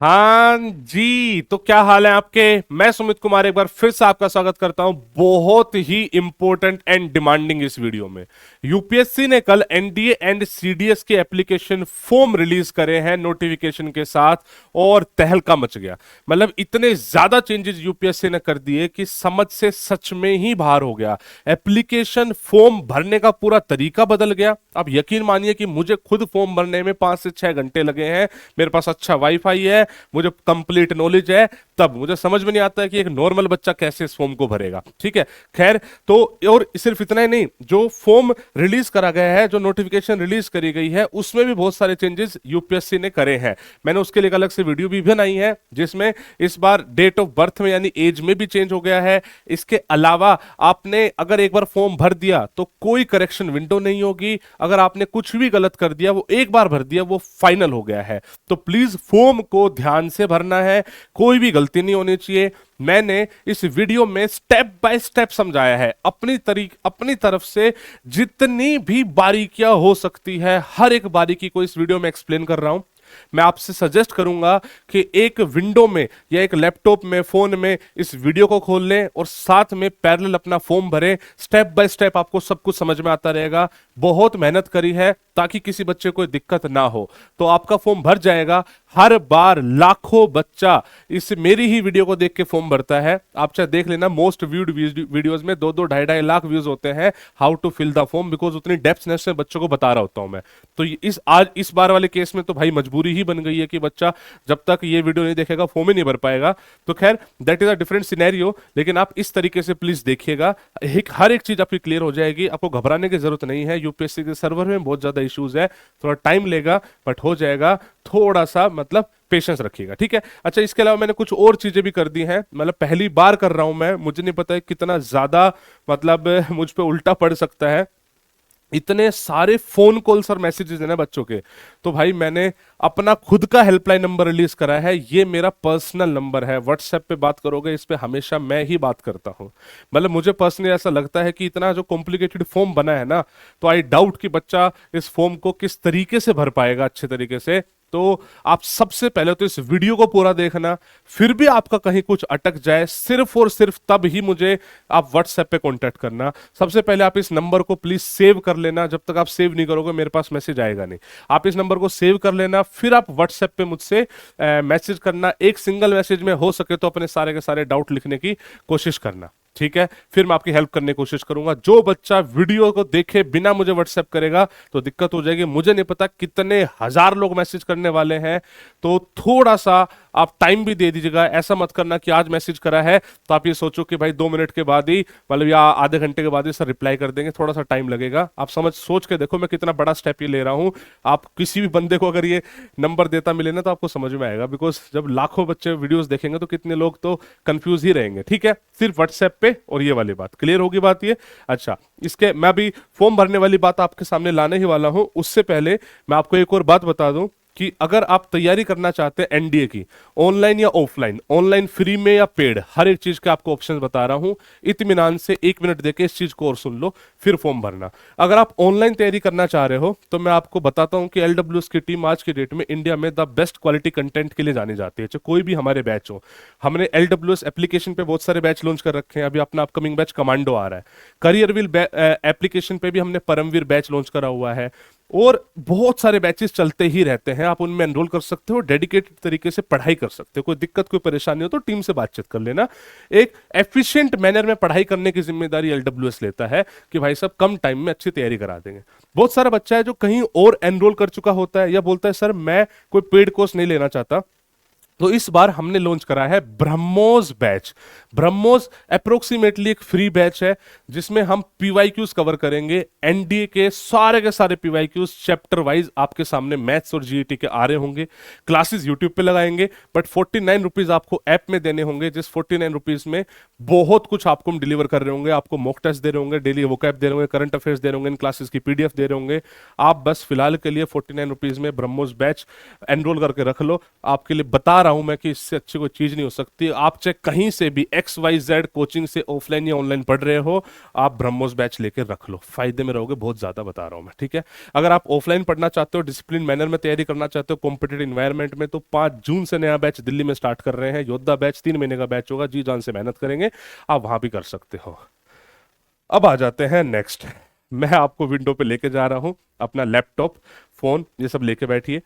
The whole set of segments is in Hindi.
हाँ जी, तो क्या हाल है आपके। मैं सुमित कुमार एक बार फिर से आपका स्वागत करता हूं बहुत ही इंपॉर्टेंट एंड डिमांडिंग इस वीडियो में। यूपीएससी ने कल एनडीए एंड सीडीएस के एप्लीकेशन फॉर्म रिलीज करे हैं नोटिफिकेशन के साथ, और तहलका मच गया। मतलब इतने ज्यादा चेंजेस यूपीएससी ने कर दिए कि समझ से सच में ही बाहर हो गया। एप्लीकेशन फॉर्म भरने का पूरा तरीका बदल गया। अब यकीन मानिए कि मुझे खुद फॉर्म भरने में 5 से 6 घंटे लगे हैं। मेरे पास अच्छा वाईफाई है, मुझे कंप्लीट नॉलेज है, तब मुझे समझ में नहीं आता है कि एक नॉर्मल बच्चा कैसे इस फॉर्म को भरेगा। ठीक है, खैर। तो और सिर्फ इतना ही नहीं, जो फॉर्म रिलीज करा गया है, जो नोटिफिकेशन रिलीज करी गई है, उसमें भी बहुत सारे चेंजेस यूपीएससी ने करे हैं। मैंने उसके लिए एक अलग से वीडियो भी बनाई है, जिसमें इस बार डेट ऑफ बर्थ में यानी एज में भी चेंज हो गया है। इसके अलावा आपने अगर एक बार फॉर्म भर दिया तो कोई करेक्शन विंडो नहीं होगी। अगर आपने कुछ भी गलत कर दिया, वो एक बार भर दिया, वो फाइनल हो गया है। तो प्लीज फॉर्म को ध्यान से भरना है, कोई भी गलती नहीं होनी चाहिए। मैंने इस वीडियो में स्टेप बाय स्टेप समझाया है, अपनी तरफ से जितनी भी बारीकियां हो सकती है, हर एक बारीकी को इस वीडियो में एक्सप्लेन कर रहा हूं। मैं आपसे सजेस्ट करूंगा कि एक विंडो में या एक लैपटॉप में, फोन में इस वीडियो को खोल लें और साथ में पैरेलल अपना फॉर्म भरें। स्टेप बाय स्टेप आपको सब कुछ समझ में आता रहेगा। बहुत मेहनत करी है ताकि किसी बच्चे को दिक्कत ना हो। तो आपका फॉर्म भर जाएगा। हर बार लाखों बच्चा इस मेरी ही वीडियो को देख के फॉर्म भरता है। आप चाहे देख लेना, मोस्ट व्यूड वीडियोस में 2-2 2.5 लाख व्यूज होते हैं how to fill the form, because उतनी डेप्थनेस से बच्चों को बता रहा होता हूं मैं। तो इस बार वाले केस में तो भाई मजबूरी ही बन गई है कि बच्चा जब तक ये वीडियो नहीं देखेगा फॉर्म ही नहीं भर पाएगा। तो खैर, that is a different scenario, लेकिन आप इस तरीके से प्लीज देखिएगा। हर एक चीज आपकी क्लियर हो जाएगी, आपको घबराने की जरूरत नहीं है। यूपीएससी के सर्वर में बहुत ज्यादा इश्यूज है, थोड़ा टाइम लेगा बट हो जाएगा। थोड़ा सा मतलब पेशेंस रखिएगा, ठीक है। अच्छा, इसके अलावा मैंने कुछ और चीजें भी कर दी हैं, मतलब पहली बार कर रहा हूं मैं, मुझे नहीं पता है कितना ज्यादा मतलब मुझ पे उल्टा पड़ सकता है। इतने सारे फोन कॉल्स और मैसेजेस हैं ना बच्चों के, तो भाई मैंने अपना खुद का हेल्पलाइन नंबर रिलीज करा है। ये मेरा पर्सनल नंबर है, व्हाट्सएप पे बात करोगे, इस पे हमेशा मैं ही बात करता हूं। मतलब मुझे पर्सनली ऐसा लगता है कि इतना जो कॉम्प्लिकेटेड फॉर्म बना है ना, तो आई डाउट कि बच्चा इस फॉर्म को किस तरीके से भर पाएगा अच्छे तरीके से। तो आप सबसे पहले तो इस वीडियो को पूरा देखना। फिर भी आपका कहीं कुछ अटक जाए, सिर्फ और सिर्फ तब ही मुझे आप व्हाट्सएप पे कांटेक्ट करना। सबसे पहले आप इस नंबर को प्लीज सेव कर लेना। जब तक आप सेव नहीं करोगे मेरे पास मैसेज आएगा नहीं। आप इस नंबर को सेव कर लेना, फिर आप व्हाट्सएप पे मुझसे मैसेज करना। एक सिंगल मैसेज में हो सके तो अपने सारे के सारे डाउट लिखने की कोशिश करना, ठीक है। फिर मैं आपकी हेल्प करने की कोशिश करूंगा। जो बच्चा वीडियो को देखे बिना मुझे व्हाट्सएप करेगा तो दिक्कत हो जाएगी। मुझे नहीं पता कितने हजार लोग मैसेज करने वाले हैं, तो थोड़ा सा आप टाइम भी दे दीजिएगा। ऐसा मत करना कि आज मैसेज करा है तो आप ये सोचो कि भाई 2 मिनट के बाद ही, मतलब या आधे घंटे के बाद ही सर रिप्लाई कर देंगे। थोड़ा सा टाइम लगेगा। आप सोच के देखो मैं कितना बड़ा स्टेप ये ले रहा हूं। आप किसी भी बंदे को अगर ये नंबर देता मिले ना, तो आपको समझ में आएगा, बिकॉज जब लाखों बच्चे वीडियोस देखेंगे तो कितने लोग तो कंफ्यूज ही रहेंगे, ठीक है। सिर्फ व्हाट्सएप पे, और ये वाली बात क्लियर होगी बात ये। अच्छा, इसके मैं अभी फॉर्म भरने वाली बात आपके सामने लाने ही वाला हूं। उससे पहले मैं आपको एक और बात बता दूं कि अगर आप तैयारी करना चाहते हैं एनडीए की, ऑनलाइन या ऑफलाइन, ऑनलाइन फ्री में या पेड, हर एक चीज के आपको ऑप्शंस बता रहा हूं। इत्मीनान से 1 मिनट देके इस चीज को और सुन लो, फिर फॉर्म भरना। अगर आप ऑनलाइन तैयारी करना चाह रहे हो तो मैं आपको बताता हूं कि एलडब्ल्यूएस की टीम आज की डेट में इंडिया में द बेस्ट क्वालिटी कंटेंट के लिए जानी जाती है, चाहे कोई भी हमारे बैच हो। हमने एलडब्ल्यूएस एप्लीकेशन पे बहुत सारे बैच लॉन्च कर रखे हैं। अभी अपना अपकमिंग बैच कमांडो आ रहा है। करियरविल एप्लीकेशन पे भी हमने परमवीर बैच लॉन्च करा हुआ है, और बहुत सारे बैचेस चलते ही रहते हैं। आप उनमें एनरोल कर सकते हो, डेडिकेटेड तरीके से पढ़ाई कर सकते हो। कोई दिक्कत, कोई परेशानी हो तो टीम से बातचीत कर लेना। एक एफिशिएंट मैनर में पढ़ाई करने की जिम्मेदारी एलडब्ल्यूएस लेता है कि भाई साहब कम टाइम में अच्छी तैयारी करा देंगे। बहुत सारा बच्चा है जो कहीं और एनरोल कर चुका होता है, या बोलता है सर मैं कोई पेड कोर्स नहीं लेना चाहता। तो इस बार हमने लॉन्च करा है ब्रह्मोस बैच। ब्रह्मोस अप्रोक्सीमेटली एक फ्री बैच है, जिसमें हम पीवाईक्यूज कवर करेंगे। एनडीए के सारे पीवाईक्यूज चैप्टर वाइज आपके सामने मैथ्स और जीईटी के आ रहे होंगे। क्लासेस यूट्यूब पे लगाएंगे, बट 49 रुपीज आपको ऐप में देने होंगे, जिस 49 रुपीज में बहुत कुछ आपको हम डिलीवर कर रहे होंगे। आपको मॉक टेस्ट दे रहे होंगे, डेली वोकैब दे रहे होंगे, करंट अफेयर्स दे रहे होंगे, इन क्लासेस की पीडीएफ दे रहे होंगे। आप बस फिलहाल के लिए 49 रुपीज में ब्रह्मोस बैच एनरोल करके रख लो। आपके लिए बता रहा हूं मैं कि इससे अच्छी कोई चीज नहीं हो सकती। आप चाहे कहीं से भी XYZ कोचिंग से ऑफलाइन या ऑनलाइन पढ़ रहे हो, आप ब्रह्मोस बैच लेकर रख लो, फायदे में रहोगे, बहुत ज्यादा बता रहा हूं मैं, ठीक है। अगर आप ऑफलाइन पढ़ना चाहते हो, डिसिप्लिन मैनर में तैयारी करना चाहते हो कॉम्पिटेटिव इन्वायरमेंट में, तो 5 जून से नया बैच दिल्ली में स्टार्ट कर रहे हैं, योद्धा बैच 3 महीने का बैच होगा, जी जान से मेहनत करेंगे, आप वहां भी कर सकते हो। अब आ जाते हैं नेक्स्ट। मैं आपको विंडो पे लेके जा रहा हूं, अपना लैपटॉप, फोन, ये सब लेके बैठिए।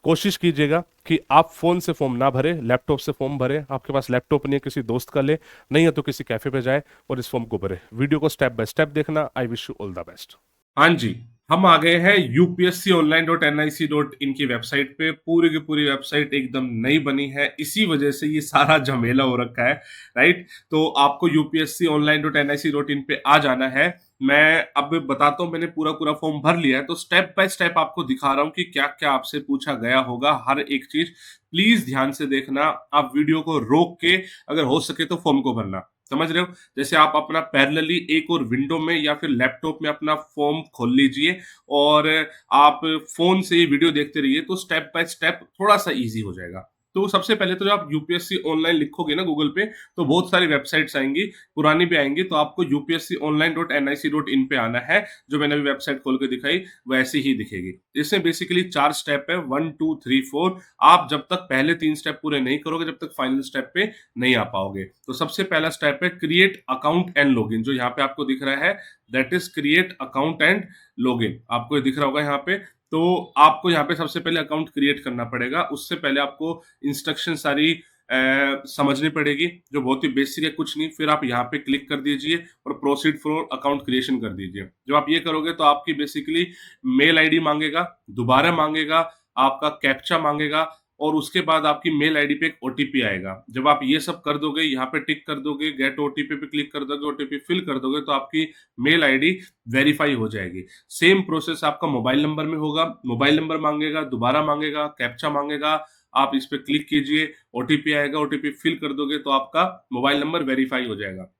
कोशिश कीजिएगा कि आप फोन से फॉर्म ना भरे, लैपटॉप से फॉर्म भरे। आपके पास लैपटॉप नहीं है, किसी दोस्त का ले, नहीं है तो किसी कैफे पे जाए और इस फॉर्म को भरे। वीडियो को स्टेप बाय स्टेप देखना। I wish you all the best. हाँ जी, हम आ गए हैं upsconline.nic.in की वेबसाइट पे। पूरी की पूरी वेबसाइट एकदम नई बनी है, इसी वजह से ये सारा झमेला हो रखा है, राइट। तो आपको upsconline.nic.in पे आ जाना है। मैं अब बताता हूँ, मैंने पूरा पूरा फॉर्म भर लिया है, तो स्टेप बाय स्टेप आपको दिखा रहा हूँ कि क्या क्या आपसे पूछा गया होगा, हर एक चीज प्लीज ध्यान से देखना। आप वीडियो को रोक के अगर हो सके तो फॉर्म को भरना, समझ रहे हो। जैसे आप अपना पैरेलली एक और विंडो में या फिर लैपटॉप में अपना फॉर्म खोल लीजिए और आप फोन से वीडियो देखते रहिए, तो स्टेप बाय स्टेप थोड़ा सा इजी हो जाएगा। तो सबसे पहले तो जब आप यूपीएससी ऑनलाइन लिखोगे ना गूगल पे, तो बहुत सारी वेबसाइट्स आएंगी, पुरानी भी आएंगी, तो आपको upsconline.nic.in पे आना है। जो मैंने अभी वेबसाइट खोल के दिखाई वैसी ही दिखेगी। इसमें बेसिकली 4 स्टेप है, 1 2 3 4। आप जब तक पहले 3 स्टेप पूरे नहीं करोगे, जब तक फाइनल स्टेप पे नहीं आ पाओगे। तो सबसे पहला स्टेप है क्रिएट अकाउंट एंड लॉगिन, जो यहाँ पे आपको दिख रहा है, that is create account and login. आपको ये दिख रहा होगा यहाँ पे। तो आपको यहाँ पे सबसे पहले अकाउंट क्रिएट करना पड़ेगा। उससे पहले आपको इंस्ट्रक्शन सारी समझनी पड़ेगी, जो बहुत ही बेसिक है, कुछ नहीं। फिर आप यहाँ पे क्लिक कर दीजिए और प्रोसीड फॉर अकाउंट क्रिएशन कर दीजिए। जब आप ये करोगे तो आपकी बेसिकली मेल आईडी मांगेगा, दोबारा मांगेगा, आपका कैप्चा मांगेगा, और उसके बाद आपकी मेल आईडी पे एक ओटीपी आएगा। जब आप ये सब कर दोगे, यहाँ पे टिक कर दोगे, गेट ओटीपी पे क्लिक कर दोगे, ओटीपी फिल कर दोगे, तो आपकी मेल आईडी वेरीफाई हो जाएगी। सेम प्रोसेस आपका मोबाइल नंबर में होगा, मोबाइल नंबर मांगेगा, दोबारा मांगेगा, कैप्चा मांगेगा, आप इस पे क्लिक कीजिए, ओटीपी आएगा, ओटीपी फिल कर दोगे तो आपका मोबाइल नंबर वेरीफाई हो जाएगा।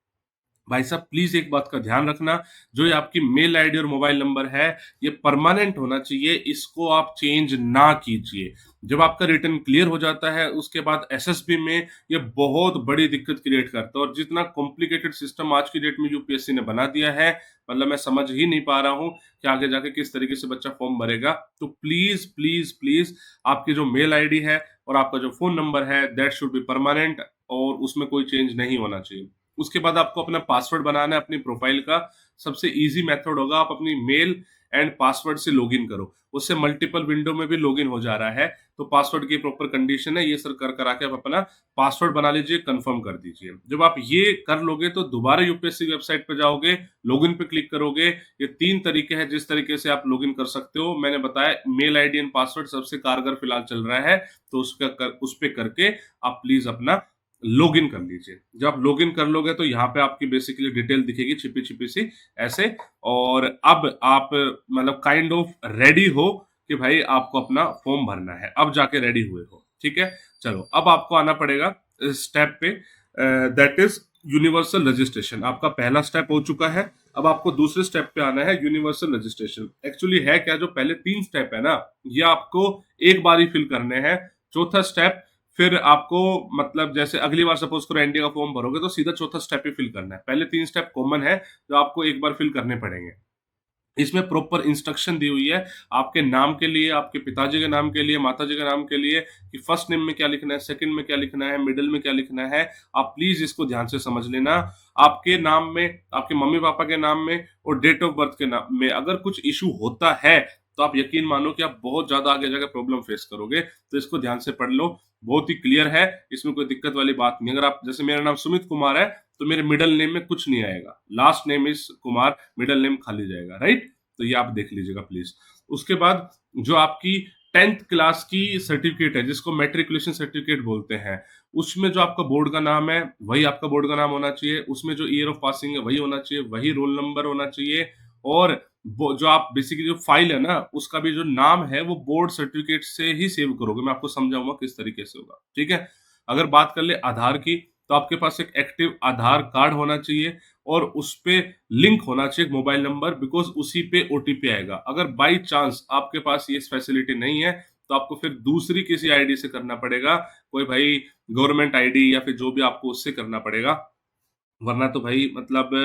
भाई साहब प्लीज एक बात का ध्यान रखना, जो ये आपकी मेल आईडी और मोबाइल नंबर है, ये परमानेंट होना चाहिए, इसको आप चेंज ना कीजिए। जब आपका रिटर्न क्लियर हो जाता है, उसके बाद एसएसबी में ये बहुत बड़ी दिक्कत क्रिएट करता है। और जितना कॉम्प्लिकेटेड सिस्टम आज की डेट में यूपीएससी ने बना दिया है, मतलब मैं समझ ही नहीं पा रहा हूं कि आगे जाके किस तरीके से बच्चा फॉर्म भरेगा। तो प्लीज प्लीज प्लीज, आपकी जो मेल आईडी है और आपका जो फोन नंबर है, दैट शुड बी परमानेंट, और उसमें कोई चेंज नहीं होना चाहिए। उसके बाद आपको अपना पासवर्ड बनाना है अपनी प्रोफाइल का। सबसे इजी मेथड होगा, आप अपनी मेल एंड पासवर्ड से लॉगिन करो। उससे मल्टीपल विंडो में भी लॉगिन हो जा रहा है। तो पासवर्ड की प्रॉपर कंडीशन है, ये सर कर करा के आप अपना पासवर्ड बना लीजिए, कंफर्म कर दीजिए। जब आप ये कर लोगे तो दोबारा यूपीएससी वेबसाइट पे जाओगे, लॉगिन पे क्लिक करोगे। ये 3 तरीके हैं जिस तरीके से आप लॉगिन कर सकते हो। मैंने बताया मेल आईडी एंड पासवर्ड सबसे कारगर फिलहाल चल रहा है, तो उस पे करके आप प्लीज अपना लॉगिन कर लीजिए। जब आप लॉगिन कर लोगे तो यहाँ पे आपकी बेसिकली डिटेल दिखेगी छिपी छिपी सी ऐसे। और अब आप मतलब काइंड ऑफ रेडी हो कि भाई आपको अपना फॉर्म भरना है, अब जाके रेडी हुए हो, ठीक है। चलो अब आपको आना पड़ेगा स्टेप पे, दैट इज यूनिवर्सल रजिस्ट्रेशन। आपका पहला स्टेप हो चुका है, अब आपको दूसरे स्टेप पे आना है, यूनिवर्सल रजिस्ट्रेशन। एक्चुअली है क्या, जो पहले 3 स्टेप है ना, ये आपको एक बार ही फिल करने हैं। चौथा स्टेप फिर आपको, मतलब जैसे अगली बार सपोज करो एनडीए का फॉर्म भरोगे तो सीधा चौथा स्टेप ही फिल करना है। पहले 3 स्टेप कॉमन है जो आपको एक बार फिल करने पड़ेंगे। इसमें प्रॉपर इंस्ट्रक्शन दी हुई है आपके नाम के लिए, आपके पिताजी के नाम के लिए, माताजी के नाम के लिए, कि फर्स्ट नेम में क्या लिखना है, सेकंड में क्या लिखना है, मिडिल में क्या लिखना है। आप प्लीज इसको ध्यान से समझ लेना। आपके नाम में, आपके मम्मी पापा के नाम में और डेट ऑफ बर्थ के नाम में अगर कुछ इशू होता है, तो आप यकीन मानो कि आप बहुत ज्यादा आगे जाकर प्रॉब्लम फेस करोगे। तो इसको ध्यान से पढ़ लो, बहुत ही क्लियर है, इसमें कोई दिक्कत वाली बात नहीं। अगर आप, जैसे मेरा नाम सुमित कुमार है, तो मेरे मिडिल नेम में कुछ नहीं आएगा, last name is Kumar, middle name खाली जाएगा, राइट। तो ये आप देख लीजिएगा प्लीज। उसके बाद जो आपकी 10th क्लास की सर्टिफिकेट है, जिसको मैट्रिकुलेशन सर्टिफिकेट बोलते हैं, उसमें जो आपका बोर्ड का नाम है वही आपका बोर्ड का नाम होना चाहिए। उसमें जो ईयर ऑफ पासिंग है वही होना चाहिए, वही रोल नंबर होना चाहिए। और जो आप बेसिकली जो फाइल है ना, उसका भी जो नाम है वो बोर्ड सर्टिफिकेट से ही सेव करोगे। मैं आपको समझाऊंगा किस तरीके से होगा, ठीक है। अगर बात कर ले आधार की, तो आपके पास एक एक्टिव आधार कार्ड होना चाहिए और उस पे लिंक होना चाहिए मोबाइल नंबर, बिकॉज उसी पे ओटीपी आएगा। अगर बाई चांस आपके पास ये फैसिलिटी नहीं है, तो आपको फिर दूसरी किसी आईडी से करना पड़ेगा, कोई भाई गवर्नमेंट आईडी या फिर जो भी, आपको उससे करना पड़ेगा। वरना तो भाई मतलब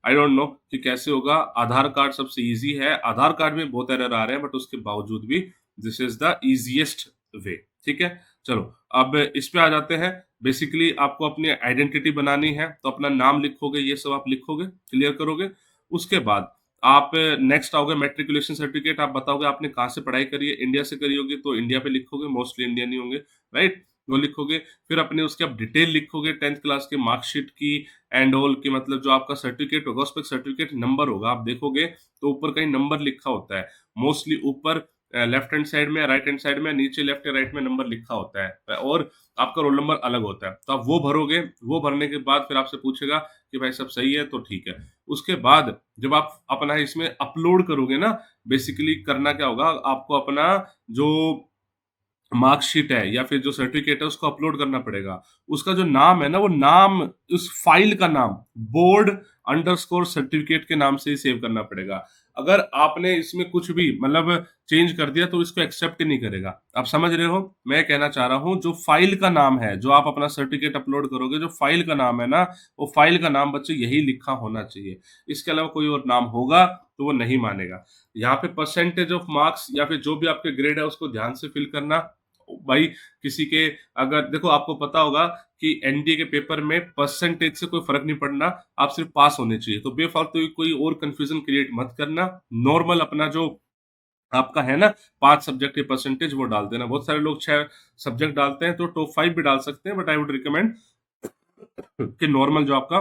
आई डोंट नो कि कैसे होगा। आधार कार्ड सबसे इजी है, आधार कार्ड में बहुत एरर आ रहे हैं, बट उसके बावजूद भी this is the easiest way. ठीक है, चलो अब इस पे आ जाते हैं। बेसिकली आपको अपनी आइडेंटिटी बनानी है, तो अपना नाम लिखोगे, ये सब आप लिखोगे, क्लियर करोगे। उसके बाद आप नेक्स्ट आओगे, मेट्रिकुलेशन सर्टिफिकेट आप बताओगे आपने कहाँ से पढ़ाई करी है। इंडिया से करी होगी तो इंडिया पे लिखोगे, मोस्टली इंडियन ही होंगे, राइट, वो लिखोगे। फिर अपने उसके आप डिटेल लिखोगे, 10th क्लास के मार्कशीट की एंड ऑल की, मतलब जो आपका सर्टिफिकेट होगा उस पर सर्टिफिकेट नंबर होगा, आप देखोगे तो ऊपर कहीं नंबर लिखा होता है, मोस्टली ऊपर लेफ्ट हैंड साइड में, राइट हैंड साइड में, नीचे लेफ्ट या राइट में नंबर लिखा होता है, और आपका रोल नंबर अलग होता है, तो आप वो भरोगे। वो भरने के बाद फिर आपसे पूछेगा कि भाई सब सही है, तो ठीक है। उसके बाद जब आप अपना इसमें अपलोड करोगे ना, बेसिकली करना क्या होगा, आपको अपना जो मार्कशीट है या फिर जो सर्टिफिकेट है उसको अपलोड करना पड़ेगा। उसका जो नाम है ना, वो नाम, उस फाइल का नाम बोर्ड अंडरस्कोर सर्टिफिकेट के नाम से ही सेव करना पड़ेगा। अगर आपने इसमें कुछ भी मतलब चेंज कर दिया तो इसको एक्सेप्ट ही नहीं करेगा। आप समझ रहे हो मैं कहना चाह रहा हूं, जो फाइल का नाम है, जो आप अपना सर्टिफिकेट अपलोड करोगे, जो फाइल का नाम है ना, वो फाइल का नाम बच्चे यही लिखा होना चाहिए। इसके अलावा कोई और नाम होगा तो वो नहीं मानेगा। यहाँ पे परसेंटेज ऑफ मार्क्स या फिर जो भी आपके ग्रेड है उसको ध्यान से फिल करना भाई। किसी के, अगर देखो आपको पता होगा कि एनडीए के पेपर में परसेंटेज से कोई फर्क नहीं पड़ना, आप सिर्फ पास होने चाहिए, तो बेफालतू कोई और कंफ्यूजन क्रिएट मत करना। नॉर्मल अपना जो आपका है ना 5 सब्जेक्ट के परसेंटेज वो डाल देना। बहुत सारे लोग 6 सब्जेक्ट डालते हैं तो टॉप 5 भी डाल सकते हैं, बट आई वुड रिकमेंड कि नॉर्मल जो आपका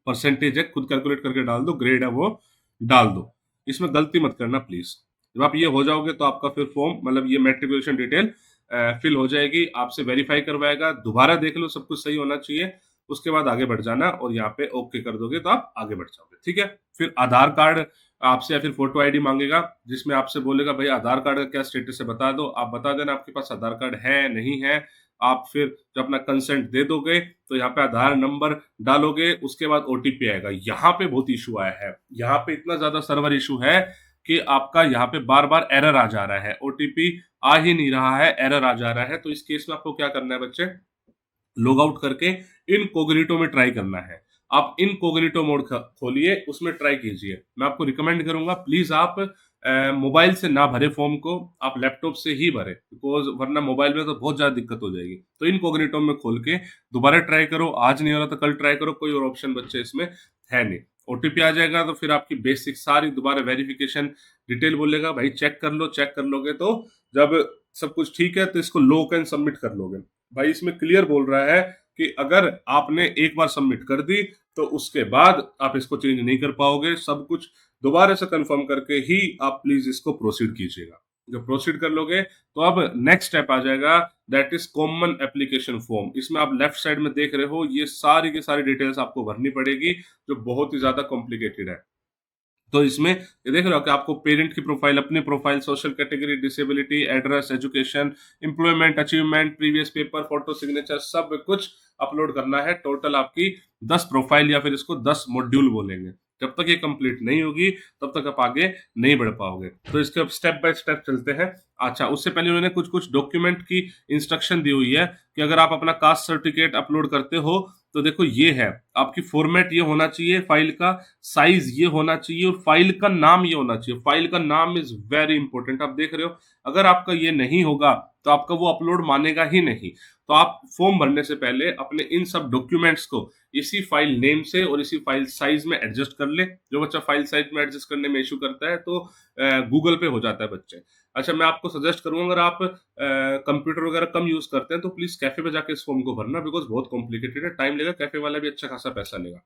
परसेंटेज है खुद कैलकुलेट करके डाल दो, ग्रेड है वो डाल दो। इसमें गलती मत करना प्लीज। जब आप ये हो जाओगे तो आपका फिर फॉर्म, मतलब ये मेट्रिकुलेशन डिटेल फिल हो जाएगी, आपसे वेरीफाई करवाएगा, दोबारा देख लो सब कुछ सही होना चाहिए, उसके बाद आगे बढ़ जाना, और यहाँ पे ओके कर दोगे तो आप आगे बढ़ जाओगे। ठीक है, फिर आधार कार्ड आपसे या फिर फोटो आईडी मांगेगा, जिसमें आपसे बोलेगा भाई आधार कार्ड का क्या स्टेटस है बता दो। आप बता देना आपके पास आधार कार्ड है नहीं है। आप फिर जब अपना कंसेंट दे दोगे तो यहाँ पे आधार नंबर डालोगे, उसके बाद ओटीपी आएगा। यहाँ पे बहुत इशू आया है, यहाँ पे इतना ज्यादा सर्वर इशू है कि आपका यहाँ पे बार बार एरर आ जा रहा है, ओटीपी आ ही नहीं रहा है, एरर आ जा रहा है। तो इस केस में आपको क्या करना है बच्चे, लॉग आउट करके इनकॉग्निटो में ट्राई करना है। आप इनकॉग्निटो मोड खोलिए, उसमें ट्राई कीजिए। मैं आपको रिकमेंड करूंगा प्लीज आप मोबाइल से ना भरे फॉर्म को, आप लैपटॉप से ही भरे, बिकॉज वरना मोबाइल में तो बहुत ज्यादा दिक्कत हो जाएगी। तो इनकॉग्निटो में खोल के दोबारा ट्राई करो, आज नहीं हो रहा तो कल ट्राई करो, कोई और ऑप्शन बच्चे इसमें है नहीं। ओटीपी आ जाएगा तो फिर आपकी बेसिक सारी दोबारा वेरिफिकेशन डिटेल बोलेगा, भाई चेक कर लो। चेक कर लोगे तो जब सब कुछ ठीक है तो इसको लॉक एंड सबमिट कर लोगे। भाई इसमें क्लियर बोल रहा है कि अगर आपने एक बार सबमिट कर दी तो उसके बाद आप इसको चेंज नहीं कर पाओगे। सब कुछ दोबारा से कंफर्म करके ही आप प्लीज इसको प्रोसीड कीजिएगा। जब प्रोसीड कर लोगे तो अब नेक्स्ट स्टेप आ जाएगा, that is common application form. इसमें आप लेफ्ट साइड में देख रहे हो, ये सारी की सारी डिटेल्स आपको भरनी पड़ेगी, जो बहुत ही ज्यादा कॉम्प्लिकेटेड है। तो इसमें ये देख रहे हो कि आपको पेरेंट की प्रोफाइल, अपनी profile, social category, disability, address, education, employment, achievement, previous paper, photo, signature, सब कुछ अपलोड करना है। टोटल आपकी 10 प्रोफाइल या फिर इसको 10 मॉड्यूल बोलेंगे। जब तक ये कंप्लीट नहीं होगी तब तक आप आगे नहीं बढ़ पाओगे। तो इसके अब स्टेप बाय स्टेप चलते हैं। अच्छा, उससे पहले उन्होंने कुछ कुछ डॉक्यूमेंट की इंस्ट्रक्शन दी हुई है कि अगर आप अपना कास्ट सर्टिफिकेट अपलोड करते हो तो देखो ये है आपकी फॉर्मेट, ये होना चाहिए फाइल का, साइज ये होना चाहिए, और फाइल का नाम ये होना चाहिए। फाइल का नाम इज वेरी इंपॉर्टेंट। आप देख रहे हो अगर आपका ये नहीं होगा तो आपका वो अपलोड मानेगा ही नहीं। तो आप फॉर्म भरने से पहले अपने इन सब डॉक्यूमेंट्स को इसी फाइल नेम से और इसी फाइल साइज में एडजस्ट कर ले। जो बच्चा फाइल साइज में एडजस्ट करने में इशू करता है तो गूगल पे हो जाता है बच्चे। अच्छा, मैं आपको सजेस्ट करूंगा अगर आप कंप्यूटर वगैरह कम यूज करते हैं तो प्लीज कैफे पे जाके इस फॉर्म को भरना, बिकॉज बहुत कॉम्प्लिकेटेड है, टाइम लेगा, कैफे वाला भी अच्छा खासा पैसा लेगा।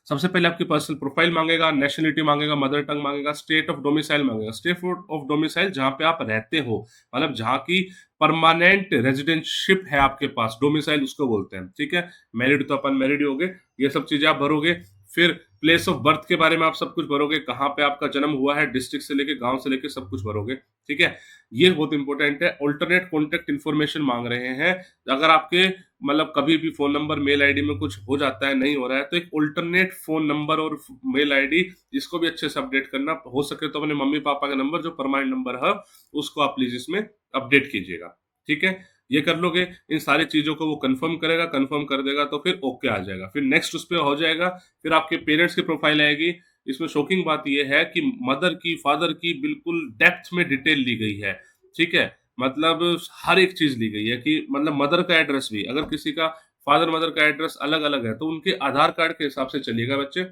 सबसे पहले आपकी पर्सनल प्रोफाइल मांगेगा, नेशनलिटी मांगेगा, मदर टंग मांगेगा, स्टेट ऑफ डोमिसाइल मांगेगा। स्टेट ऑफ डोमिसाइल जहां पे आप रहते हो, मतलब जहां की परमानेंट रेजिडेंटशिप है आपके पास, डोमिसाइल उसको बोलते हैं। ठीक है, मैरिड तो अपन मैरिड ही हो गए, ये सब चीजें आप भरोगे। फिर प्लेस ऑफ बर्थ के बारे में आप सब कुछ भरोगे, कहाँ पे आपका जन्म हुआ है, डिस्ट्रिक्ट से लेके गांव से लेके सब कुछ भरोगे। ठीक है, ये बहुत इंपॉर्टेंट है। ऑल्टरनेट कॉन्टेक्ट इन्फॉर्मेशन मांग रहे हैं। अगर आपके मतलब कभी भी फोन नंबर, मेल आईडी में कुछ हो जाता है, नहीं हो रहा है, तो एक ऑल्टरनेट फोन नंबर और मेल आईडी, इसको भी अच्छे से अपडेट करना। हो सके तो अपने मम्मी पापा का नंबर जो परमानेंट नंबर है उसको आप प्लीज इसमें अपडेट कीजिएगा। ठीक है, ये कर लोगे, इन सारी चीजों को वो कंफर्म करेगा, कंफर्म कर देगा तो फिर ओके आ जाएगा। फिर नेक्स्ट उस पर हो जाएगा, फिर आपके पेरेंट्स की प्रोफाइल आएगी। इसमें शॉकिंग बात यह है कि मदर की, फादर की बिल्कुल डेप्थ में डिटेल ली गई है। ठीक है, मतलब हर एक चीज ली गई है कि मतलब मदर का एड्रेस भी, अगर किसी का फादर मदर का एड्रेस अलग अलग है तो उनके आधार कार्ड के हिसाब से चलिएगा बच्चे।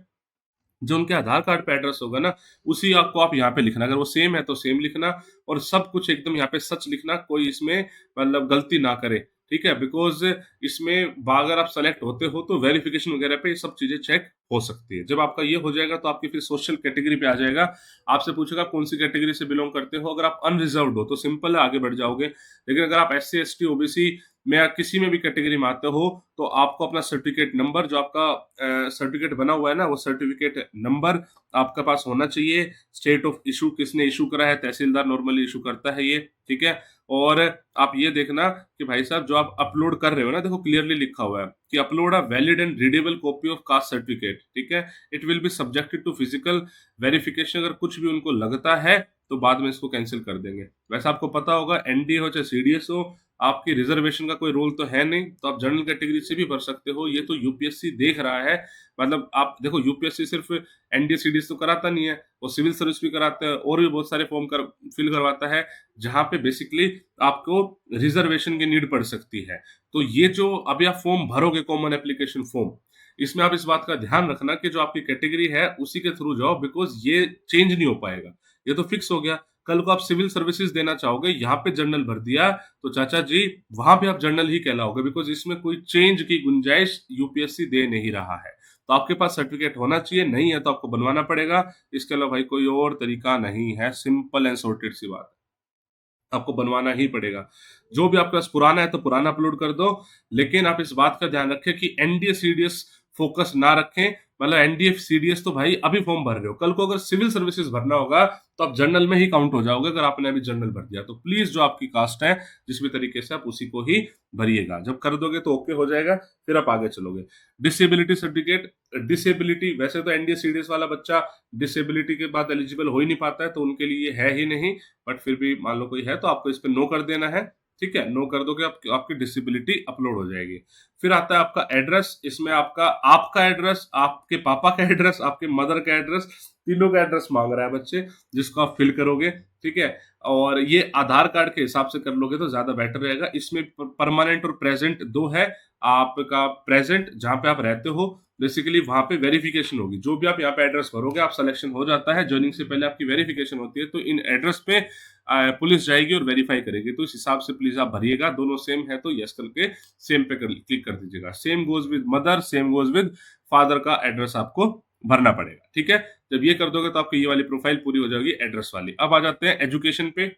जो उनके आधार कार्ड पे एड्रेस होगा ना, उसी आपको आप यहाँ पे लिखना। अगर वो सेम है तो सेम लिखना, और सब कुछ एकदम यहाँ पे सच लिखना, कोई इसमें मतलब गलती ना करे। ठीक है, बिकॉज इसमें अगर आप सेलेक्ट होते हो तो वेरिफिकेशन वगैरह पे ये सब चीजें चेक हो सकती है। जब आपका ये हो जाएगा तो आपकी फिर सोशल कैटेगरी पे आ जाएगा। आपसे पूछेगा कौन सी कैटेगरी से बिलोंग करते हो। अगर आप अनरिजर्व्ड हो तो सिंपल है, आगे बढ़ जाओगे। लेकिन अगर आप SC ST OBC में या किसी में भी कैटेगरी में आते हो तो आपको अपना सर्टिफिकेट नंबर, जो आपका सर्टिफिकेट बना हुआ है ना, वो सर्टिफिकेट नंबर आपके पास होना चाहिए। स्टेट ऑफ इशू किसने इशू करा है, तहसीलदार नॉर्मली इशू करता है ये। ठीक है, और आप ये देखना कि भाई साहब जो आप अपलोड कर रहे हो ना, देखो क्लियरली लिखा हुआ है कि upload a valid and readable copy of caste certificate. ठीक है, it will be subjected to physical verification. अगर कुछ भी उनको लगता है तो बाद में इसको कैंसिल कर देंगे। वैसे आपको पता होगा NDA हो चाहे CDS हो, आपकी रिजर्वेशन का कोई रोल तो है नहीं, तो आप जनरल कैटेगरी से भी भर सकते हो। ये तो UPSC देख रहा है। मतलब आप देखो, UPSC सिर्फ NDA CDS तो कराता नहीं है, वो सिविल सर्विस भी कराता है और भी बहुत सारे फॉर्म फिल करवाता है, जहां पे बेसिकली आपको रिजर्वेशन की नीड पड़ सकती है। तो ये जो अभी आप फॉर्म भरोगे, कॉमन एप्लीकेशन फॉर्म, इसमें आप इस बात का ध्यान रखना कि जो आपकी कैटेगरी है उसी के थ्रू जाओ, बिकॉज ये चेंज नहीं हो पाएगा। ये तो फिक्स हो गया। कल को आप सिविल सर्विसेज देना चाहोगे, यहाँ पे जनरल भर दिया तो चाचा जी वहां पे आप जनरल ही कहलाओगे, बिकॉज इसमें कोई चेंज की गुंजाइश UPSC दे नहीं रहा है। तो आपके पास सर्टिफिकेट होना चाहिए, नहीं है तो आपको बनवाना पड़ेगा। इसके अलावा भाई कोई और तरीका नहीं है, सिंपल एंड सॉर्टेड सी बात है, आपको बनवाना ही पड़ेगा। जो भी आपके पास पुराना है तो पुराना अपलोड कर दो, लेकिन आप इस बात का ध्यान रखें कि NDA CDS फोकस ना रखें। मतलब NDA CDS तो भाई अभी फॉर्म भर रहे हो, कल को अगर सिविल सर्विसेज भरना होगा तो आप जनरल में ही काउंट हो जाओगे, अगर आपने अभी जनरल भर दिया तो। प्लीज जो आपकी कास्ट है जिस भी तरीके से, आप उसी को ही भरिएगा। जब कर दोगे तो ओके हो जाएगा, फिर आप आगे चलोगे। डिसेबिलिटी सर्टिफिकेट, डिसेबिलिटी वैसे तो NDA CDS वाला बच्चा डिसेबिलिटी के बाद एलिजिबल हो ही नहीं पाता है, तो उनके लिए है ही नहीं। बट फिर भी मान लो कोई है तो आपको इस पर नो कर देना है। ठीक है, नो कर दोगे आपकी डिसेबिलिटी अपलोड हो जाएगी। फिर आता है आपका एड्रेस। इसमें आपका एड्रेस, आपके पापा का एड्रेस, आपके मदर का एड्रेस, तीनों का एड्रेस मांग रहा है बच्चे, जिसको आप फिल करोगे। ठीक है, और ये आधार कार्ड के हिसाब से कर लोगे तो ज्यादा बेटर रहेगा। इसमें परमानेंट और प्रेजेंट दो है। आपका प्रेजेंट जहां पे आप रहते हो, बेसिकली वहां पे वेरिफिकेशन होगी। जो भी आप यहाँ पे एड्रेस भरोगे, आप सिलेक्शन हो जाता है, ज्वाइनिंग से पहले आपकी वेरिफिकेशन होती है, तो इन एड्रेस पे पुलिस जाएगी और वेरीफाई करेगी। तो इस हिसाब से प्लीज आप भरिएगा। दोनों सेम है तो यस करके सेम पे क्लिक कर दीजिएगा। Same goes with mother, same goes with father का एड्रेस आपको भरना पड़ेगा। ठीक है, जब ये कर दोगे तो आपकी ये वाली प्रोफाइल पूरी हो जाएगी एड्रेस वाली। अब आ जाते हैं एजुकेशन पे।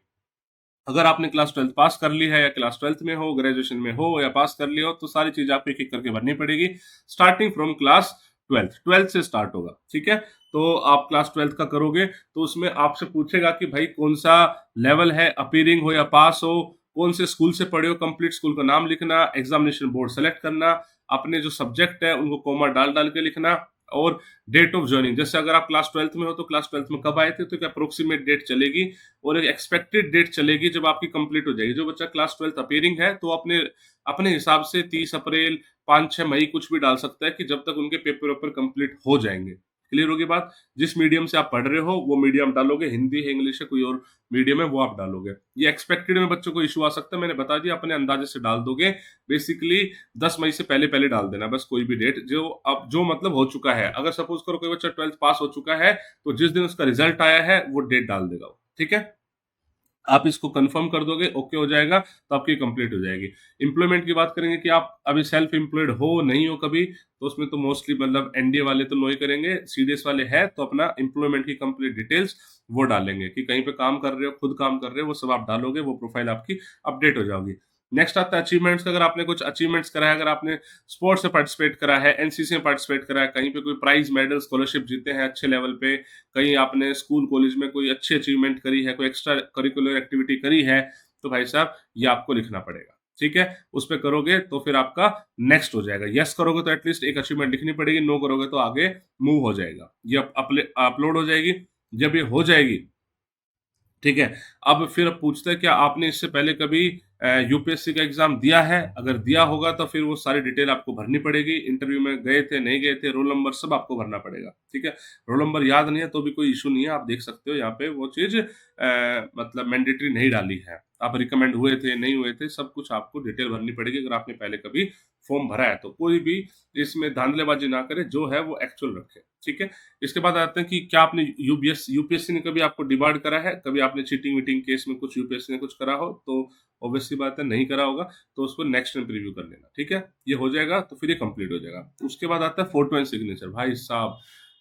अगर आपने क्लास 12 पास कर ली है, या क्लास 12 में हो, ग्रेजुएशन में हो, या पास कर लिया हो, तो सारी चीज आपको एक एक करके भरनी पड़ेगी, स्टार्टिंग फ्रॉम क्लास 12 से स्टार्ट होगा। ठीक है, तो आप क्लास 12 का करोगे तो उसमें आपसे पूछेगा कि भाई कौन सा लेवल है, अपीयरिंग हो या पास हो, कौन से स्कूल से पढ़े हो, कंप्लीट स्कूल का नाम लिखना, एग्जामिनेशन बोर्ड सेलेक्ट करना, अपने जो सब्जेक्ट है उनको कॉमा डाल डाल के लिखना, और डेट ऑफ ज्वाइनिंग। जैसे अगर आप क्लास 12 में हो तो क्लास 12 में कब आए थे, तो एक अप्रोक्सीमेट डेट चलेगी, और एक एक्सपेक्टेड डेट चलेगी जब आपकी कंप्लीट हो जाएगी। जो बच्चा क्लास 12 अपीयरिंग है तो अपने अपने हिसाब से 30 अप्रैल, 5-6 मई कुछ भी डाल सकता है, कि जब तक उनके पेपर वेपर कंप्लीट हो जाएंगे। क्लियर होगी बात। जिस मीडियम से आप पढ़ रहे हो वो मीडियम डालोगे, हिंदी है, इंग्लिश है, कोई और मीडियम है वो आप डालोगे। ये एक्सपेक्टेड में बच्चों को इशू आ सकता है, मैंने बता दिया, अपने अंदाजे से डाल दोगे। बेसिकली 10 मई से पहले पहले डाल देना बस, कोई भी डेट जो अब जो मतलब हो चुका है। अगर सपोज करो कोई बच्चा 12th पास हो चुका है तो जिस दिन उसका रिजल्ट आया है वो डेट डाल देगा वो। ठीक है, आप इसको कंफर्म कर दोगे, ओके हो जाएगा, तो आपकी कंप्लीट हो जाएगी। एम्प्लॉयमेंट की बात करेंगे कि आप अभी सेल्फ एम्प्लॉयड हो नहीं हो कभी, तो उसमें तो मोस्टली मतलब NDA वाले तो नो ही करेंगे। CDS वाले हैं तो अपना एम्प्लॉयमेंट की कंप्लीट डिटेल्स वो डालेंगे, कि कहीं पे काम कर रहे हो, खुद काम कर रहे हो, वो सब आप डालोगे, वो प्रोफाइल आपकी अपडेट हो जाओगी। नेक्स्ट आता है अचीवमेंट्स का। अगर आपने कुछ अचीवमेंट्स करा है, अगर आपने स्पोर्ट्स में पार्टिसिपेट करा है, NCC में पार्टिसिपेट करा है, कहीं पे कोई प्राइज मेडल स्कॉलरशिप जीते हैं अच्छे लेवल पे, कहीं आपने स्कूल कॉलेज में कोई अच्छी अचीवमेंट करी है, कोई एक्स्ट्रा करिकुलर एक्टिविटी करी है, तो भाई साहब ये आपको लिखना पड़ेगा। ठीक है, उस पर करोगे तो फिर आपका नेक्स्ट हो जाएगा। यस करोगे तो एटलीस्ट एक अचीवमेंट लिखनी पड़ेगी, नो करोगे तो आगे मूव हो जाएगा। ये अपलोड हो जाएगी। जब ये हो जाएगी ठीक है। अब फिर पूछता है क्या आपने इससे पहले कभी यूपीएससी का एग्जाम दिया है? अगर दिया होगा तो फिर वो सारी डिटेल आपको भरनी पड़ेगी। इंटरव्यू में गए थे, नहीं गए थे, रोल नंबर सब आपको भरना पड़ेगा। ठीक है। रोल नंबर याद नहीं है तो भी कोई इशू नहीं है, आप देख सकते हो यहाँ पे वो चीज मतलब मैंडेटरी नहीं डाली है। आप रिकमेंड हुए थे, नहीं हुए थे, सब कुछ आपको डिटेल भरनी पड़ेगी अगर आपने पहले कभी फॉर्म भरा है तो। कोई भी इसमें धांधलेबाजी ना करे, जो है वो एक्चुअल रखे। ठीक है। इसके बाद आते हैं कि क्या आपने यूपीएससी ने कभी आपको डिबार्ड करा है? कभी आपने चीटिंग वीटिंग केस में कुछ यूपीएससी ने कुछ करा हो तो ऑब्वियसली बात है नहीं करा होगा, तो उसको नेक्स्ट टाइम प्रीव्यू कर लेना। ठीक है। ये हो जाएगा तो फिर ये कंप्लीट हो जाएगा। उसके बाद आता है फोटो एंड सिग्नेचर। भाई साहब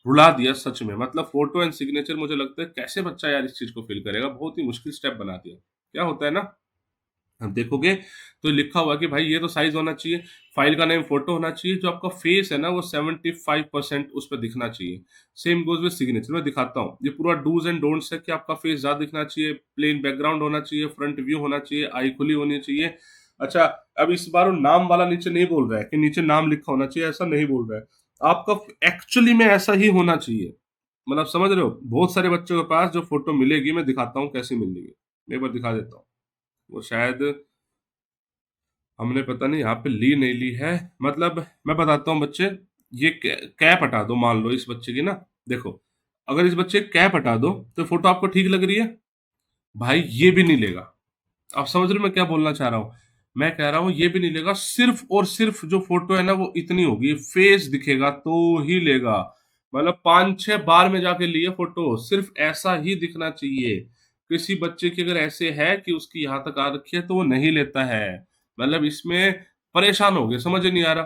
रुला दिया सच में, मतलब फोटो एंड सिग्नेचर मुझे लगता है कैसे बच्चा यार इस चीज को फिल करेगा, बहुत ही मुश्किल स्टेप बना दिया। क्या होता है ना, अब देखोगे तो लिखा हुआ कि भाई ये तो साइज होना चाहिए, फाइल का नेम फोटो होना चाहिए, जो आपका फेस है ना वो 75% उस पर दिखना चाहिए। Same goes with signature. मैं दिखाता हूँ, ये पूरा डूज एंड डोंट्स है कि आपका फेस ज्यादा दिखना चाहिए, प्लेन बैकग्राउंड होना चाहिए, फ्रंट व्यू होना चाहिए, आई खुली होनी चाहिए। अच्छा, अब इस बार वो नाम वाला नीचे नहीं बोल रहा है कि नीचे नाम लिखा होना चाहिए, ऐसा नहीं बोल रहा है। आपका एक्चुअली में ऐसा ही होना चाहिए। मतलब समझ रहे हो, बहुत सारे बच्चों के पास जो फोटो मिलेगी, मैं दिखाता हूँ कैसी मिलेगी, मैं एक बार दिखा देता हूँ। वो शायद हमने पता नहीं यहाँ पे ली नहीं ली है। मतलब मैं बताता हूँ बच्चे, ये कैप हटा दो मान लो इस बच्चे की ना। देखो, अगर इस बच्चे की कैप हटा दो तो फोटो आपको ठीक लग रही है? भाई ये भी नहीं लेगा। आप समझ रहे हो मैं क्या बोलना चाह रहा हूँ? मैं कह रहा हूँ ये भी नहीं लेगा, सिर्फ और सिर्फ जो फोटो है ना वो इतनी होगी, फेस दिखेगा तो ही लेगा। मतलब 5-6 बार में जाके लिए फोटो, सिर्फ ऐसा ही दिखना चाहिए। किसी बच्चे की अगर ऐसे है कि उसकी यहाँ तक आ रखी है तो वो नहीं लेता है। मतलब इसमें परेशान हो गए, समझ नहीं आ रहा।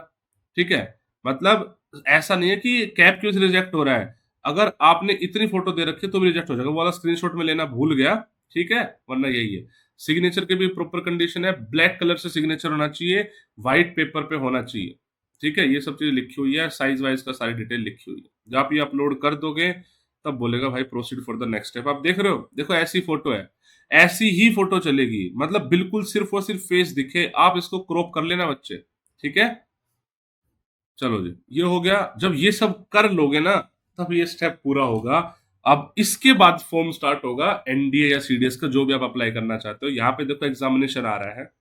ठीक है। मतलब ऐसा नहीं है कि कैप क्यों रिजेक्ट हो रहा है, अगर आपने इतनी फोटो दे रखी है तो भी रिजेक्ट हो जाएगा। वो वाला स्क्रीनशॉट में लेना भूल गया। ठीक है, वरना यही है। सिग्नेचर के भी प्रॉपर कंडीशन है, ब्लैक कलर से सिग्नेचर होना चाहिए, व्हाइट पेपर पे होना चाहिए। ठीक है, ये सब चीज लिखी हुई है, साइज वाइज का सारी डिटेल लिखी हुई है। जब आप ये अपलोड कर दोगे तब बोलेगा भाई proceed for the next step. आप देख रहे हो, देखो ऐसी फोटो है, ऐसी ही फोटो चलेगी, मतलब बिल्कुल सिर्फ और सिर्फ फेस दिखे। आप इसको क्रॉप कर लेना बच्चे। ठीक है, चलो जी, ये हो गया। जब ये सब कर लोगे ना तब ये स्टेप पूरा होगा। अब इसके बाद फॉर्म स्टार्ट होगा एनडीए या सीडीएस का, जो भी आप अप्लाई करना चाहते हो। यहाँ पे देखो एग्जामिनेशन आ रहा है,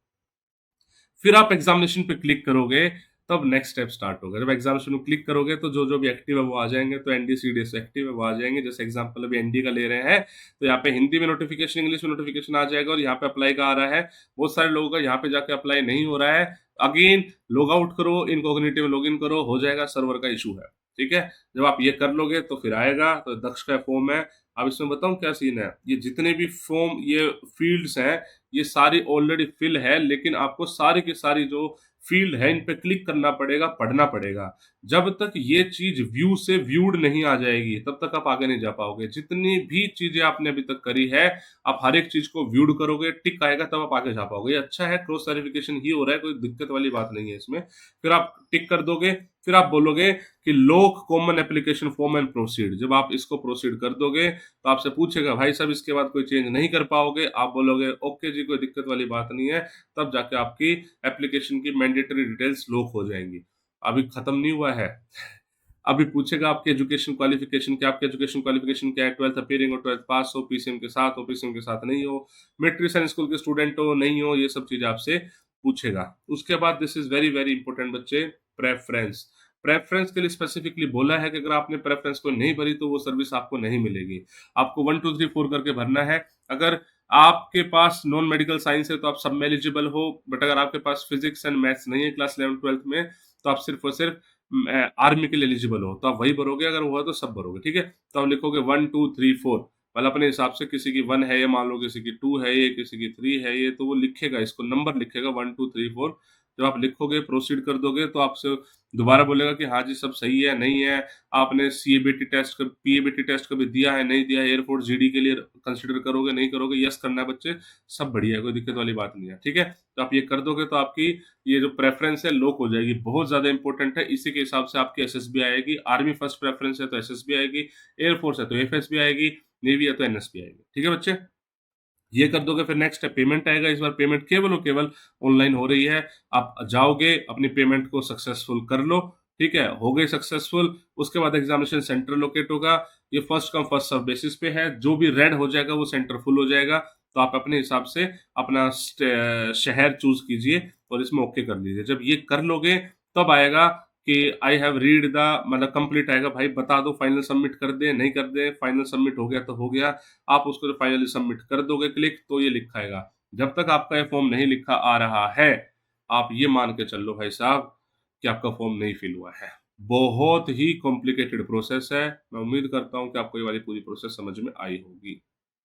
फिर आप एग्जामिनेशन पे क्लिक करोगे तब नेक्स्ट स्टेप स्टार्ट होगा। जब एग्जामिनेशन को क्लिक करोगे तो जो जो भी एक्टिव है वो आ जाएंगे, तो एनडी सीडीएस एक्टिव है वो आ जाएंगे। जैसे एग्जांपल अभी एनडी का ले रहे हैं तो यहाँ पे हिंदी में नोटिफिकेशन, इंग्लिश में नोटिफिकेशन आ जाएगा, और यहाँ पे अप्लाई का आ रहा है। बहुत सारे लोगों का यहाँ पे जाके अप्लाई नहीं हो रहा है। अगेन लॉग आउट करो, इनकॉग्निटिव में लॉग इन करो, हो जाएगा, सर्वर का इशू है। ठीक है, जब आप ये कर लोगे तो फिर आएगा, तो दक्ष का फॉर्म है। अब इसमें बताऊं क्या सीन है, ये जितने भी फॉर्म, ये फील्ड्स हैं, ये सारी ऑलरेडी फिल है, लेकिन आपको सारी की सारी जो फील्ड है इन पे क्लिक करना पड़ेगा, पढ़ना पड़ेगा। जब तक ये चीज व्यू से व्यूड नहीं आ जाएगी तब तक आप आगे नहीं जा पाओगे। जितनी भी चीजें आपने अभी तक करी है, आप हर एक चीज को व्यूड करोगे, टिक आएगा, तब आप आगे जा पाओगे। ये अच्छा है, क्रॉस वेरिफिकेशन ही हो रहा है, कोई दिक्कत वाली बात नहीं है इसमें। फिर आप टिक कर दोगे, फिर आप बोलोगे कि लोक common application form and proceed. जब आप इसको प्रोसीड कर दोगे तो आपसे पूछेगा भाई साहब इसके बाद कोई चेंज नहीं कर पाओगे, आप बोलोगे ओके जी कोई दिक्कत वाली बात नहीं है, तब जाके आपकी एप्लीकेशन की मैंडेटरी डिटेल्स लॉक हो जाएंगी। अभी खत्म नहीं हुआ है। अभी पूछेगा आपके एजुकेशन क्वालिफिकेशन क्या, आपके एजुकेशन क्वालिफिकेशन क्या है, 12th अपीयरिंग हो, 12th पास हो, पीसीएम के साथ हो, पीसीएम के साथ नहीं हो, मेट्रिक स्कूल के स्टूडेंट हो, नहीं हो, ये सब चीजें आपसे पूछेगा। उसके बाद this is very very important बच्चे, प्रेफरेंस। प्रेफरेंस के लिए स्पेसिफिकली बोला है कि अगर आपने प्रेफरेंस को नहीं भरी तो वो सर्विस आपको नहीं मिलेगी। आपको 1 2 3 4 करके भरना है। अगर आपके पास नॉन मेडिकल साइंस है तो आप सब में एलिजिबल हो, बट अगर आपके पास फिजिक्स एंड मैथ्स नहीं है क्लास 11 12th में, तो आप सिर्फ और सिर्फ आर्मी के लिए एलिजिबल हो, तो आप वही भरोगे। अगर हुआ तो सब भरोगे। ठीक है, तो आप लिखोगे 1 2 3 4, मतलब अपने हिसाब से, किसी की 1 है ये मान लो, किसी की 2 है ये, किसी की 3 है ये, तो वो लिखेगा, इसको नंबर लिखेगा 1 2 3 4। जब आप लिखोगे, प्रोसीड कर दोगे, तो आपसे दोबारा बोलेगा कि हाँ जी सब सही है, नहीं है, आपने सीएबीटी टेस्ट कर, पीएबीटी टेस्ट कभी दिया है, नहीं दिया है, एयरफोर्स जीडी के लिए कंसिडर करोगे, नहीं करोगे, यस करना है बच्चे, सब बढ़िया है, कोई दिक्कत वाली बात नहीं है। ठीक है, तो आप ये कर दोगे तो आपकी ये जो प्रेफरेंस है लॉक हो जाएगी। बहुत ज्यादा इंपॉर्टेंट है, इसी के हिसाब से आपकी एसएसबी आएगी। आर्मी फर्स्ट प्रेफरेंस है तो एसएसबी आएगी, एयरफोर्स है तो एफएसबी आएगी, नेवी है तो एनएसबी आएगी। ठीक है बच्चे, ये कर दोगे, फिर नेक्स्ट है पेमेंट आएगा। इस बार पेमेंट केवल और केवल ऑनलाइन हो रही है। आप जाओगे, अपनी पेमेंट को सक्सेसफुल कर लो। ठीक है, हो गई सक्सेसफुल। उसके बाद एग्जामिनेशन सेंटर लोकेट होगा। ये first come first serve basis पे है, जो भी रेड हो जाएगा वो सेंटर फुल हो जाएगा। तो आप अपने हिसाब से अपना शहर चूज कीजिए और इसमें ओके कर लीजिए। जब ये कर लोगे तब आएगा कि आई हैव रीड द, मतलब कंप्लीट आएगा, भाई बता दो फाइनल सबमिट कर दे, नहीं कर दे, फाइनल सबमिट हो गया तो हो गया। आप उसको जो फाइनली सबमिट कर दोगे क्लिक, तो ये लिखा आएगा। जब तक आपका ये फॉर्म नहीं लिखा आ रहा है, आप ये मान के चल लो भाई साहब कि आपका फॉर्म नहीं फिल हुआ है। बहुत ही कॉम्प्लिकेटेड प्रोसेस है। मैं उम्मीद करता हूं कि आपको ये वाली पूरी प्रोसेस समझ में आई होगी।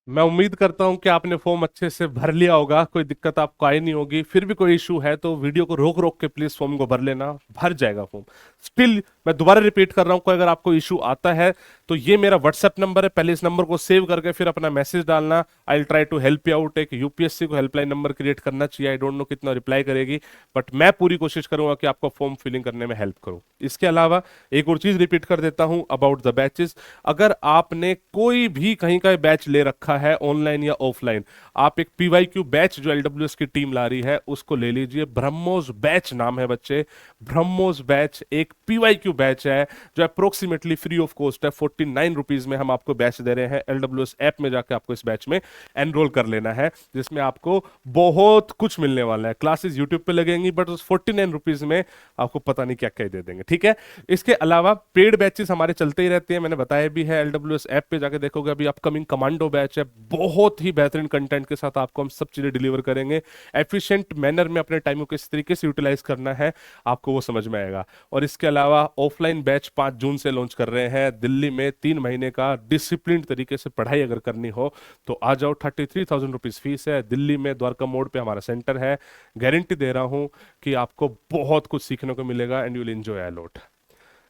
मैं उम्मीद करता हूं कि आपने फॉर्म अच्छे से भर लिया होगा, कोई दिक्कत आपको आई नहीं होगी। फिर भी कोई इशू है तो वीडियो को रोक रोक के प्लीज फॉर्म को भर लेना, भर जाएगा फॉर्म। स्टिल मैं दोबारा रिपीट कर रहा हूं, कोई अगर आपको इशू आता है तो ये मेरा व्हाट्सएप नंबर है, पहले इस नंबर को सेव करके फिर अपना मैसेज डालना। I will try to help you out. एक यूपीएससी को हेल्पलाइन नंबर क्रिएट करना चाहिए, आई डोंट नो कितना रिप्लाई करेगी, बट मैं पूरी कोशिश करूंगा कि आपको फॉर्म फिलिंग करने में हेल्प करूं। इसके अलावा एक और चीज रिपीट कर देता हूं अबाउट द बैचेस। अगर आपने कोई भी कहीं का बैच ले रखा है ऑनलाइन या ऑफलाइन, आप एक पीवाईक्यू बैच जो एलडब्ल्यूएस की टीम ला रही है उसको ले लीजिए। ब्रह्मोस बैच नाम है बच्चे, ब्रह्मोस बैच एक पीवाईक्यू बैच है जो अप्रोक्सीमेटली फ्री ऑफ कॉस्ट है। 49 रुपीज में हम आपको बैच दे रहे हैं। एलडब्ल्यूएस ऐप में जाकर आपको इस बैच में एनरोल कर लेना है, जिसमें आपको बहुत कुछ मिलने वाला है। क्लासेस यूट्यूब पे लगेंगी, बट उस 49 रुपीज में आपको पता नहीं क्या क्या दे देंगे, ठीक है। इसके अलावा पेड बैचेस हमारे चलते ही रहते हैं, मैंने बताया भी है। एलडब्ल्यूएस ऐप पे जाके देखोगे, अभी अपकमिंग कमांडो बैच है, बहुत ही बेहतरीन कंटेंट के साथ आपको हम सब चीजें डिलीवर करेंगे। एफिशिएंट मैनर में अपने टाइम को किस तरीके से यूटिलाइज करना है आपको वो समझ में आएगा। और इसके अलावा ऑफलाइन बैच 5 जून से लॉन्च कर रहे हैं दिल्ली में। 3 महीने का डिसिप्लिन तरीके से पढ़ाई अगर करनी हो तो आ जाओ। 33,000 रुपीज फीस है। दिल्ली में द्वारका मोड़ पे हमारा सेंटर है। गारंटी दे रहा हूं कि आपको बहुत कुछ सीखने को मिलेगा and you will enjoy a lot.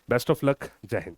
Best of luck. जय हिंद।